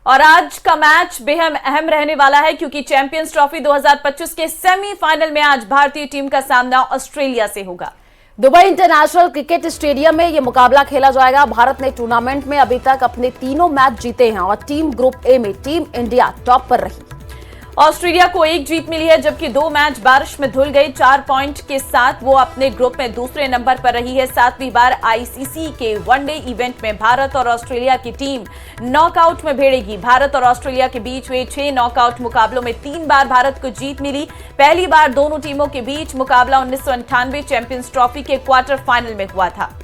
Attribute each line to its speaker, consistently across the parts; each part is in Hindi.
Speaker 1: और आज का मैच बेहद अहम रहने वाला है क्योंकि चैंपियंस ट्रॉफी 2025 के सेमीफाइनल में आज भारतीय टीम का सामना ऑस्ट्रेलिया से होगा।
Speaker 2: दुबई इंटरनेशनल क्रिकेट स्टेडियम में यह मुकाबला खेला जाएगा। भारत ने टूर्नामेंट में अभी तक अपने तीनों मैच जीते हैं और टीम ग्रुप ए में टीम इंडिया टॉप पर रही।
Speaker 1: ऑस्ट्रेलिया को एक जीत मिली है जबकि 2 मैच बारिश में धुल गए। 4 पॉइंट के साथ वो अपने ग्रुप में दूसरे नंबर पर रही है। 7वीं बार आईसीसी के वनडे इवेंट में भारत और ऑस्ट्रेलिया की टीम नॉकआउट में भिड़ेगी। भारत और ऑस्ट्रेलिया के बीच हुए 6 नॉकआउट मुकाबलों में 3 बार भारत को जीत मिली। पहली बार दोनों टीमों के बीच मुकाबला 1998 चैंपियंस ट्रॉफी के क्वार्टर फाइनल में हुआ था।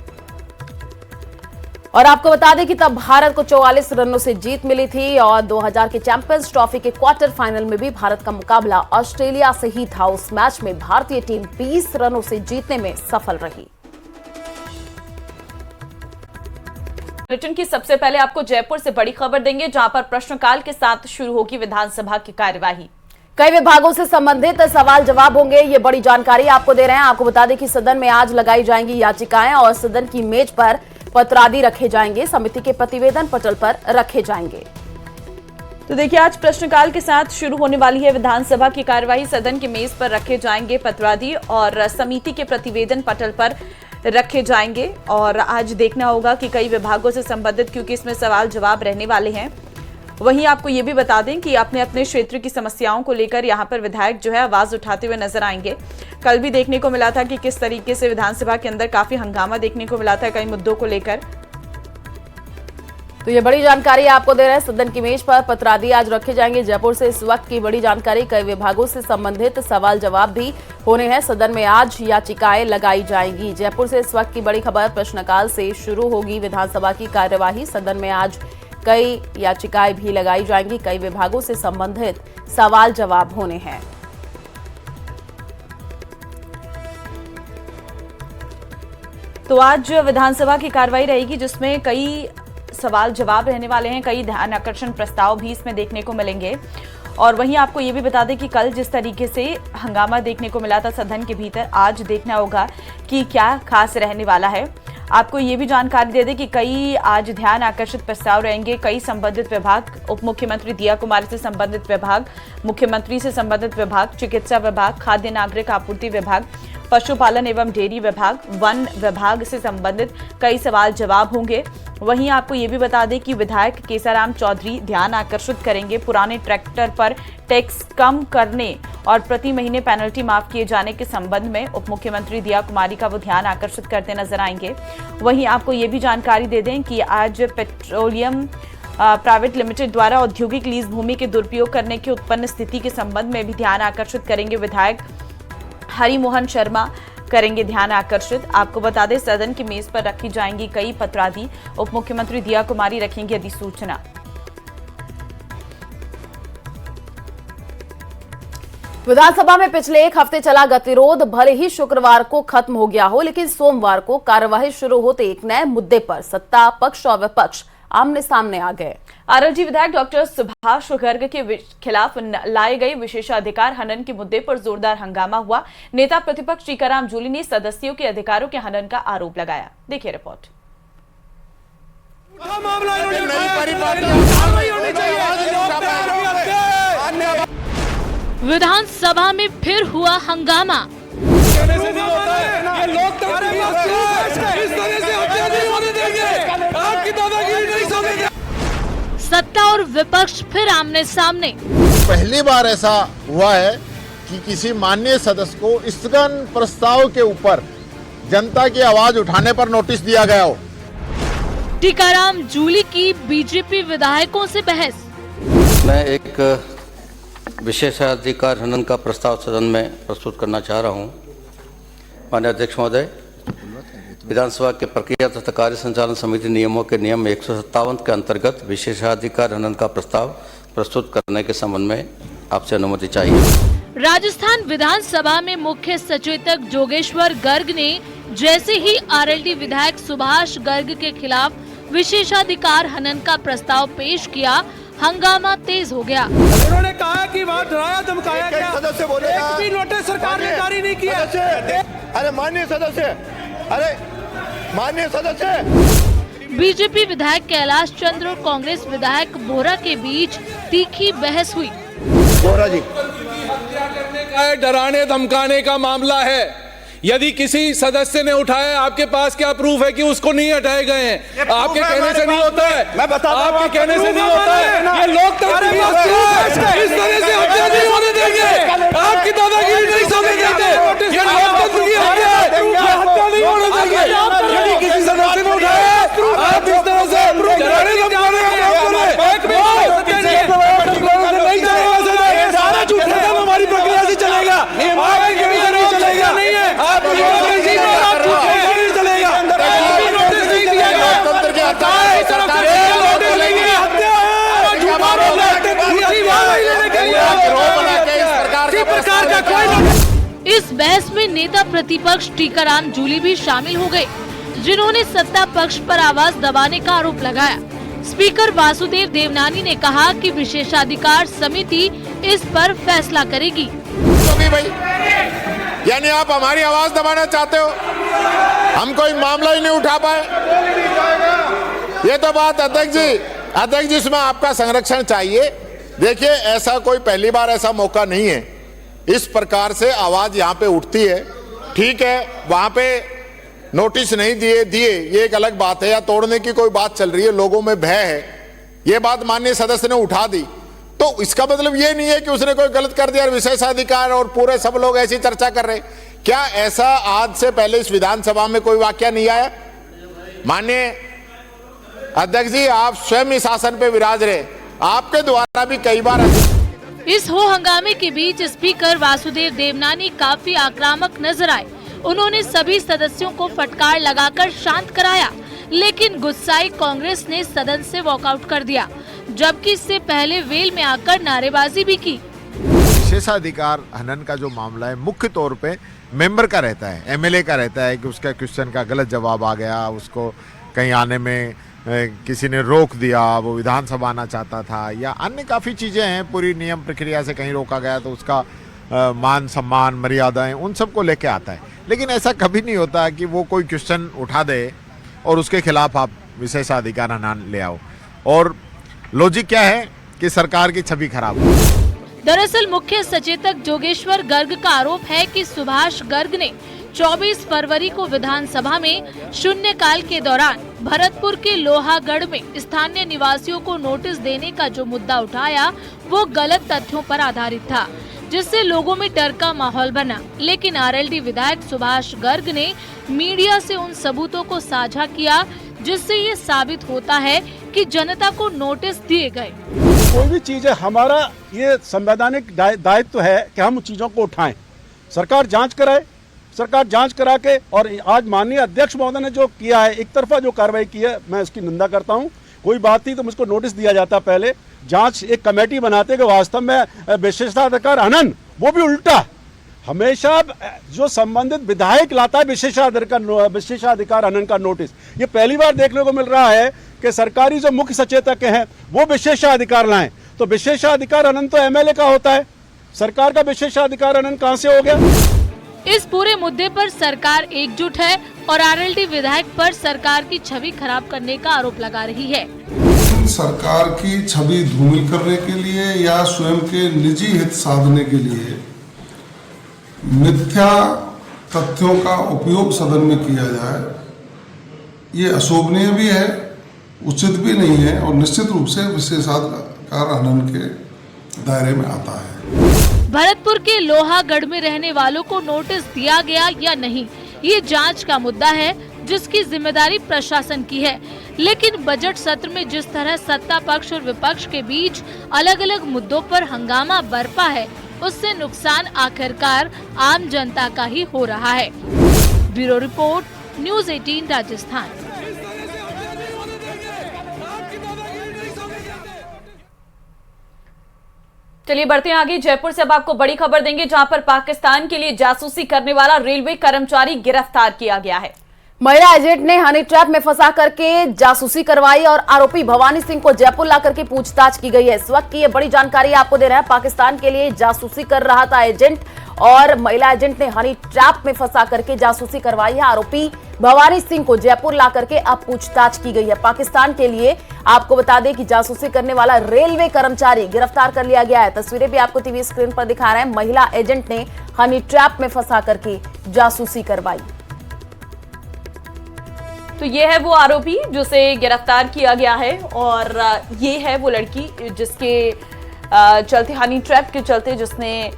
Speaker 2: और आपको बता दें कि तब भारत को 44 रनों से जीत मिली थी और 2000 के चैंपियंस ट्रॉफी के क्वार्टर फाइनल में भी भारत का मुकाबला ऑस्ट्रेलिया से ही था। उस मैच में भारतीय टीम 20 रनों से जीतने में सफल रही।
Speaker 1: बुलेटिन की सबसे पहले आपको जयपुर से बड़ी खबर देंगे जहां पर प्रश्नकाल के साथ शुरू होगी विधानसभा की कार्यवाही।
Speaker 2: कई विभागों से संबंधित सवाल जवाब होंगे, ये बड़ी जानकारी आपको दे रहे हैं। आपको बता दें कि सदन में आज लगाई जाएंगी याचिकाएं और सदन की मेज पर पत्रादि रखे जाएंगे, समिति के प्रतिवेदन पटल पर रखे जाएंगे।
Speaker 1: तो देखिए आज प्रश्नकाल के साथ शुरू होने वाली है विधानसभा की कार्यवाही। सदन की मेज पर रखे जाएंगे पत्रादि और समिति के प्रतिवेदन पटल पर रखे जाएंगे। और आज देखना होगा कि कई विभागों से संबंधित क्योंकि इसमें सवाल जवाब रहने वाले हैं। वहीं आपको ये भी बता दें कि अपने अपने क्षेत्र की समस्याओं को लेकर यहाँ पर विधायक जो है आवाज उठाते हुए नजर आएंगे। कल भी देखने को मिला था कि किस तरीके से विधानसभा के अंदर काफी हंगामा देखने को मिला था कई मुद्दों को लेकर।
Speaker 2: तो ये बड़ी जानकारी आपको दे रहे हैं। सदन की मेज पर पत्रादि आज रखे जाएंगे। जयपुर से इस वक्त की बड़ी जानकारी, कई विभागों से संबंधित सवाल जवाब भी होने हैं। सदन में आज याचिकाएं लगाई जाएंगी। जयपुर से इस वक्त की बड़ी खबर, प्रश्नकाल से शुरू होगी विधानसभा की कार्यवाही। सदन में आज कई याचिकाएं भी लगाई जाएंगी। कई विभागों से संबंधित सवाल जवाब होने हैं।
Speaker 1: तो आज विधानसभा की कार्रवाई रहेगी जिसमें कई सवाल जवाब रहने वाले हैं। कई ध्यान आकर्षण प्रस्ताव भी इसमें देखने को मिलेंगे। और वहीं आपको ये भी बता दें कि कल जिस तरीके से हंगामा देखने को मिला था सदन के भीतर, आज देखना होगा कि क्या खास रहने वाला है। आपको ये भी जानकारी दे दें कि कई आज ध्यान आकर्षित प्रस्ताव रहेंगे। कई संबंधित विभाग, उप मुख्यमंत्री दिया कुमारी से संबंधित विभाग, मुख्यमंत्री से संबंधित विभाग, चिकित्सा विभाग, खाद्य नागरिक आपूर्ति विभाग, पशुपालन एवं डेयरी विभाग, वन विभाग से संबंधित कई सवाल जवाब होंगे। वहीं आपको ये भी बता दें कि विधायक केसाराम चौधरी ध्यान आकर्षित करेंगे पुराने ट्रैक्टर पर टैक्स कम करने और प्रति महीने पेनल्टी माफ किए जाने के संबंध में उप मुख्यमंत्री दिया कुमारी का वो ध्यान आकर्षित करते नजर आएंगे। वहीं आपको ये भी जानकारी दे दें कि आज पेट्रोलियम प्राइवेट लिमिटेड द्वारा औद्योगिक लीज भूमि के दुरुपयोग करने की उत्पन्न स्थिति के संबंध में भी ध्यान आकर्षित करेंगे विधायक हरिमोहन शर्मा करेंगे ध्यान आकर्षित। आपको बता दें सदन की मेज पर रखी जाएंगी कई पत्रादि। उप मुख्यमंत्री दिया कुमारी रखेंगे अधिसूचना।
Speaker 2: विधानसभा में पिछले 1 हफ्ते चला गतिरोध भले ही शुक्रवार को खत्म हो गया हो, लेकिन सोमवार को कार्यवाही शुरू होते एक नए मुद्दे पर सत्ता पक्ष और विपक्ष आमने सामने आ गए।
Speaker 1: आरएलडी विधायक डॉक्टर सुभाष गर्ग के खिलाफ लाए गए विशेषाधिकार हनन के मुद्दे पर जोरदार हंगामा हुआ। नेता प्रतिपक्ष टीकाराम जूली ने सदस्यों के अधिकारों के हनन का आरोप लगाया। देखिए रिपोर्ट।
Speaker 3: विधानसभा में फिर हुआ हंगामा। सत्ता और विपक्ष फिर आमने सामने।
Speaker 4: पहली बार ऐसा हुआ है कि किसी माननीय सदस्य को स्थगन प्रस्ताव के ऊपर जनता की आवाज उठाने पर नोटिस दिया गया हो।
Speaker 3: टीकाराम जूली की बीजेपी विधायकों से बहस।
Speaker 5: मैं एक विशेषाधिकार हनन का प्रस्ताव सदन में प्रस्तुत करना चाह रहा हूं। माननीय अध्यक्ष महोदय, विधानसभा के प्रक्रिया तथा कार्य संचालन समिति नियमों के नियम 157 के अंतर्गत विशेषाधिकार हनन का प्रस्ताव प्रस्तुत करने के संबंध में आपसे अनुमति चाहिए।
Speaker 3: राजस्थान विधानसभा में मुख्य सचेतक जोगेश्वर गर्ग ने जैसे ही आरएलडी विधायक सुभाष गर्ग के खिलाफ विशेषाधिकार हनन का प्रस्ताव पेश किया, हंगामा तेज हो गया।
Speaker 6: उन्होंने कहा कि वहाँ डराया धमकाया गया।
Speaker 4: सदस्य बोलेगा,
Speaker 6: एक भी नोटिस सरकार ने जारी नहीं किया।
Speaker 4: अरे माननीय सदस्य,
Speaker 3: बीजेपी विधायक कैलाश चंद्र और कांग्रेस विधायक बोरा के बीच तीखी बहस हुई।
Speaker 4: बोरा जी,
Speaker 6: डराने धमकाने का मामला है। यदि किसी सदस्य ने उठाया, आपके पास क्या प्रूफ है कि उसको नहीं हटाए गए हैं? आपके कहने से नहीं होता है,
Speaker 7: मैं बताता हूं,
Speaker 6: आपके कहने से नहीं होता है। ये लोकतंत्र की हत्या है। इस तरह से हत्या नहीं होने देंगे। आपकी दादागिरी नहीं सोने देंगे। ये लोकतंत्र की हत्या है, ये हत्या नहीं होने देंगे। यदि किसी सदस्य ने उठाया, आप इस तरह से डराने धमकाने का काम करें, नहीं चलेगा। सारा झूठ हमारी प्रक्रिया से चलेगा, आपकी कहने से नहीं चलेगा। नहीं है, आप नहीं चलेगा।
Speaker 4: लोकतंत्र की हत्या है, सरकार
Speaker 3: इस बहस में नेता प्रतिपक्ष टीकाराम जूली भी शामिल हो गए, जिन्होंने सत्ता पक्ष पर आवाज दबाने का आरोप लगाया। स्पीकर वासुदेव देवनानी ने कहा कि विशेषाधिकार समिति इस पर फैसला करेगी।
Speaker 4: भाई, यानी आप हमारी आवाज दबाना चाहते हो? हम कोई मामला ही नहीं उठा पाए। ये तो बात अध्यक्ष जी इसमें आपका संरक्षण चाहिए। देखिए, ऐसा कोई पहली बार ऐसा मौका नहीं है। इस प्रकार से आवाज यहाँ पे उठती है, ठीक है। वहां पे नोटिस नहीं दिए ये एक अलग बात है, या तोड़ने की कोई बात चल रही है, लोगों में भय है, ये बात माननीय सदस्य ने उठा दी, तो इसका मतलब ये नहीं है कि उसने कोई गलत कर दिया और विशेषाधिकार और पूरे सब लोग ऐसी चर्चा कर रहे। क्या ऐसा आज से पहले इस विधानसभा में कोई वाकया नहीं आया? माननीय अध्यक्ष जी, आप स्वयं इस आसन पे विराज रहे, आपके द्वारा भी कई बार
Speaker 3: इस हो हंगामे के बीच स्पीकर वासुदेव देवनानी काफी आक्रामक नजर आए। उन्होंने सभी सदस्यों को फटकार लगाकर शांत कराया, लेकिन गुस्साई कांग्रेस ने सदन से वॉकआउट कर दिया, जबकि इससे पहले वेल में आकर नारेबाजी भी की।
Speaker 4: विशेषाधिकार हनन का जो मामला है, मुख्य तौर पे मेंबर का रहता है, एमएलए का रहता है कि उसका क्वेश्चन का गलत जवाब आ गया, उसको कहीं आने में किसी ने रोक दिया, वो विधानसभा आना चाहता था, या अन्य काफ़ी चीज़ें हैं, पूरी नियम प्रक्रिया से कहीं रोका गया तो उसका मान सम्मान मर्यादाएं उन सब को लेके आता है। लेकिन ऐसा कभी नहीं होता कि वो कोई क्वेश्चन उठा दे और उसके खिलाफ आप विशेषाधिकार हनन ले आओ। और लॉजिक क्या है कि सरकार की छवि खराब हो।
Speaker 3: दरअसल मुख्य सचेतक जोगेश्वर गर्ग का आरोप है कि सुभाष गर्ग ने 24 फरवरी को विधानसभा में शून्यकाल के दौरान भरतपुर के लोहागढ़ में स्थानीय निवासियों को नोटिस देने का जो मुद्दा उठाया वो गलत तथ्यों पर आधारित था, जिससे लोगों में डर का माहौल बना। लेकिन आरएलडी विधायक सुभाष गर्ग ने मीडिया से उन सबूतों को साझा किया, जिससे ये साबित होता है कि जनता को नोटिस दिए गए।
Speaker 8: कोई भी चीज है, हमारा ये संवैधानिक दायित्व है कि हम चीजों को उठाएं, सरकार जांच कराए, सरकार जांच करा के। और आज माननीय अध्यक्ष महोदय ने जो किया है, एक तरफा जो कार्रवाई की है, मैं इसकी निंदा करता हूं। कोई बात थी तो मुझको नोटिस दिया जाता, पहले जांच एक कमेटी बनाते कि वास्तव में विशेषाधिकार हनन, वो भी उल्टा। हमेशा जो संबंधित विधायक लाता है विशेषाधिकार हनन का नोटिस। ये पहली बार देखने को मिल रहा है कि सरकारी जो मुख्य सचेतक हैं वो विशेषाधिकार लाएं। तो विशेषाधिकार हनन तो एमएलए का होता है, सरकार का विशेषाधिकार हनन कहां से हो गया?
Speaker 3: इस पूरे मुद्दे पर सरकार एकजुट है और आरएलडी विधायक पर सरकार की छवि खराब करने का आरोप लगा रही है।
Speaker 9: सरकार की छवि धूमिल करने के लिए या स्वयं के निजी हित साधने के लिए मिथ्या तथ्यों का उपयोग सदन में किया जाए, ये अशोभनीय भी है, उचित भी नहीं है और निश्चित रूप से विशेषाधिकार हनन के दायरे में आता है।
Speaker 3: भरतपुर के लोहागढ़ में रहने वालों को नोटिस दिया गया या नहीं, ये जांच का मुद्दा है, जिसकी जिम्मेदारी प्रशासन की है। लेकिन बजट सत्र में जिस तरह सत्ता पक्ष और विपक्ष के बीच अलग अलग मुद्दों पर हंगामा बरपा है, उससे नुकसान आखिरकार आम जनता का ही हो रहा है। Bureau report, news 18 Rajasthan.
Speaker 1: चलिए बढ़ते हैं आगे। जयपुर से अब आपको बड़ी खबर देंगे, जहां पर पाकिस्तान के लिए जासूसी करने वाला रेलवे कर्मचारी गिरफ्तार किया गया है।
Speaker 2: महिला एजेंट ने हनी ट्रैप में फंसा करके जासूसी करवाई और आरोपी भवानी सिंह को जयपुर ला करके पूछताछ की गई है। इस वक्त की ये बड़ी जानकारी आपको दे रहे हैं। पाकिस्तान के लिए जासूसी कर रहा था एजेंट, और महिला एजेंट ने हनी ट्रैप में फंसा करके जासूसी करवाई है। आरोपी भवानी सिंह को जयपुर ला करके अब पूछताछ की गई है। पाकिस्तान के लिए आपको बता दें कि जासूसी करने वाला रेलवे कर्मचारी गिरफ्तार कर लिया गया है। तस्वीरें भी आपको टीवी स्क्रीन पर दिखा रहे हैं। महिला एजेंट ने हनी ट्रैप में फंसा करके जासूसी करवाई।
Speaker 1: तो ये है वो आरोपी जिसे गिरफ्तार किया गया है और ये है वो लड़की जिसके चलते, हनी ट्रैप के चलते, जिसने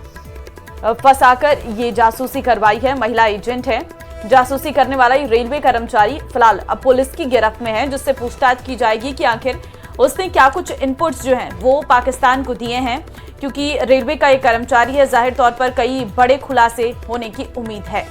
Speaker 1: फंसाकर ये जासूसी करवाई है। महिला एजेंट है, जासूसी करने वाला ये रेलवे कर्मचारी फिलहाल अब पुलिस की गिरफ्त में है, जिससे पूछताछ की जाएगी कि आखिर उसने क्या कुछ इनपुट्स जो हैं वो पाकिस्तान को दिए हैं, क्योंकि रेलवे का एक कर्मचारी है। जाहिर तौर पर कई बड़े खुलासे होने की उम्मीद है।